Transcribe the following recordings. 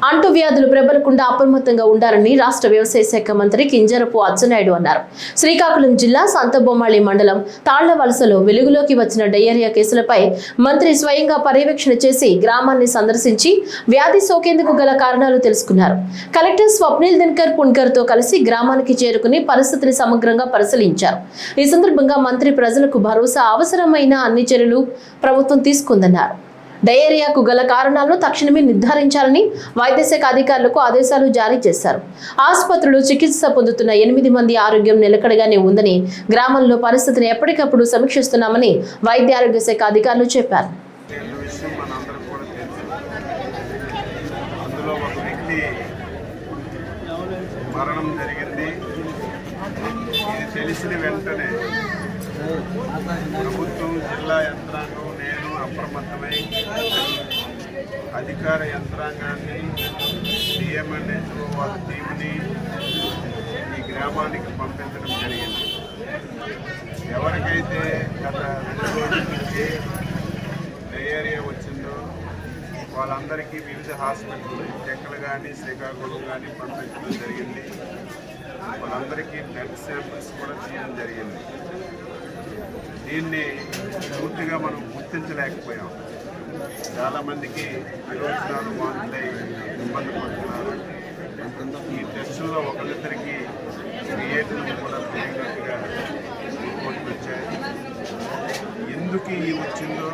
అంటువ్యాధులు ప్రబలకుండా అప్రమత్తంగా ఉండాలని రాష్ట్ర వ్యవసాయ శాఖ మంత్రి కింజరపు అచ్చెన్నాయుడు అన్నారు. శ్రీకాకుళం జిల్లా సంతబొమ్మాళి మండలం తాళ్లవలసలో వెలుగులోకి వచ్చిన డయేరియా కేసులపై మంత్రి స్వయంగా పర్యవేక్షణ చేసి గ్రామాన్ని సందర్శించి వ్యాధి సోకేందుకు గల కారణాలు తెలుసుకున్నారు. కలెక్టర్ స్వప్నిల్ దినకర్ పుణ్కర్ తో కలిసి గ్రామానికి చేరుకుని పరిస్థితిని సమగ్రంగా పరిశీలించారు. ఈ సందర్భంగా మంత్రి ప్రజలకు భరోసా అవసరమైన అన్ని చర్యలు ప్రభుత్వం తీసుకుందన్నారు. డయేరియాకు గల కారణాలను తక్షణమే నిర్ధారించాలని వైద్య శాఖ అధికారులకు ఆదేశాలు జారీ చేశారు. ఆసుపత్రిలో చికిత్స పొందుతున్న 8 మంది ఆరోగ్యం నిలకడగానే ఉందని, గ్రామంలో పరిస్థితిని ఎప్పటికప్పుడు సమీక్షిస్తున్నామని వైద్య ఆరోగ్య శాఖ అధికారులు చెప్పారు. మరణం జరిగింది. ఇది తెలిసిన వెంటనే ప్రభుత్వం, జిల్లా యంత్రాంగం, నేను అప్రమత్తమై అధికార యంత్రాంగాన్ని, డిఎంఎన్హెచ్ఓ వాళ్ళ టీంని ఈ గ్రామానికి పంపించడం జరిగింది. ఎవరికైతే గత 2 రోజుల నుంచి డయేరియా వచ్చిందో వాళ్ళందరికీ వివిధ హాస్పిటల్ చెక్కలు కానీ శ్రీకాకుళం కానీ పంపించడం జరిగింది. వాళ్ళందరికీ బ్లడ్ శాంపిల్స్ కూడా తీయడం జరిగింది. దీన్ని పూర్తిగా మనం గుర్తించలేకపోయాం. చాలామందికి విరోచనాలు వాంతులై ఇబ్బంది పడుతున్నారు. ఈ టెస్టుల్లో ఒకరిద్దరికి క్రియేటివ్ కూడా పెరిగినట్టుగా రిపోర్ట్లు వచ్చాయి. ఎందుకు ఈ వచ్చిందో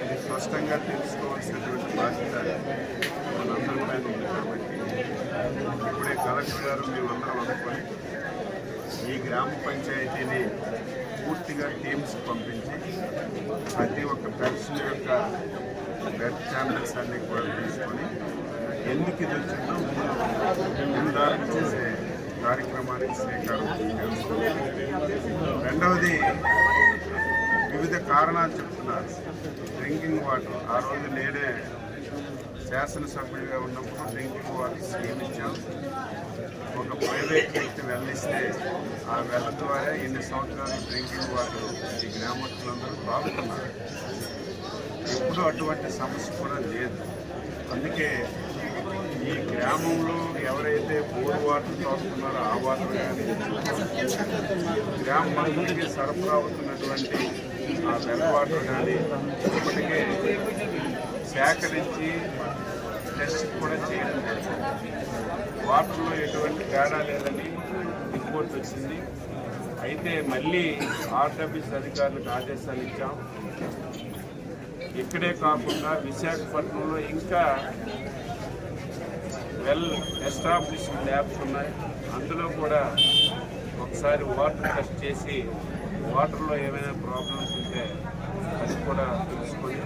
ఇది స్పష్టంగా తెలుసుకోవాల్సినటువంటి బాధ్యత మనందరిపైన ఉంది. కాబట్టి ఇప్పుడే కలెక్టర్ గారు మేమందరం అనుకొని ఈ గ్రామ పంచాయతీని పూర్తిగా టీమ్స్ పంపించి ప్రతి ఒక్క పెన్షన్ యొక్క బ్లడ్ శాంపిల్స్ అన్నీ కూడా తీసుకొని ఎందుకు ఇది వచ్చిందో నిర్ధారణ చేసే కార్యక్రమానికి శ్రీకారం చేస్తున్నాం. రెండవది, వివిధ కారణాలు చెప్తున్నారు. డ్రింకింగ్ వాటర్, ఆ రోజు నేనే శాసనసభ్యుడిగా ఉన్నప్పుడు డ్రింకింగ్ వాటర్ స్కీమ్ ఇచ్చాం. ఒక ప్రైవేట్ వ్యక్తి వెళ్ళిస్తే ఆ వెళ్ళ ద్వారా ఎన్ని సంవత్సరాలు డ్రింకింగ్ వాటర్ ఈ గ్రామస్తులందరూ తాగుతున్నారు. ఎప్పుడూ అటువంటి సమస్య కూడా లేదు. అందుకే ఈ గ్రామంలో ఎవరైతే బోర్ వాటర్ తాగుతున్నారో ఆ వాటర్ కానీ గ్రామానికి సరఫరా అవుతున్నటువంటి ఆ వెల్ వాటర్ కానీ ఇప్పటికే సేకరించి టెస్ట్ కూడా చేయడం జరిగింది. వాటర్లో ఎటువంటి తేడా లేదని రిపోర్ట్ వచ్చింది. అయితే మళ్ళీ ఆర్డబ్ల్యూఎస్ అధికారులకు ఆదేశాలు ఇచ్చాం. ఇక్కడే కాకుండా విశాఖపట్నంలో ఇంకా వెల్ ఎస్టాబ్లిష్డ్ ల్యాబ్స్ ఉన్నాయి. అందులో కూడా ఒకసారి వాటర్ టెస్ట్ చేసి వాటర్లో ఏమైనా ప్రాబ్లమ్స్ ఉంటే అది కూడా తెలుసుకొని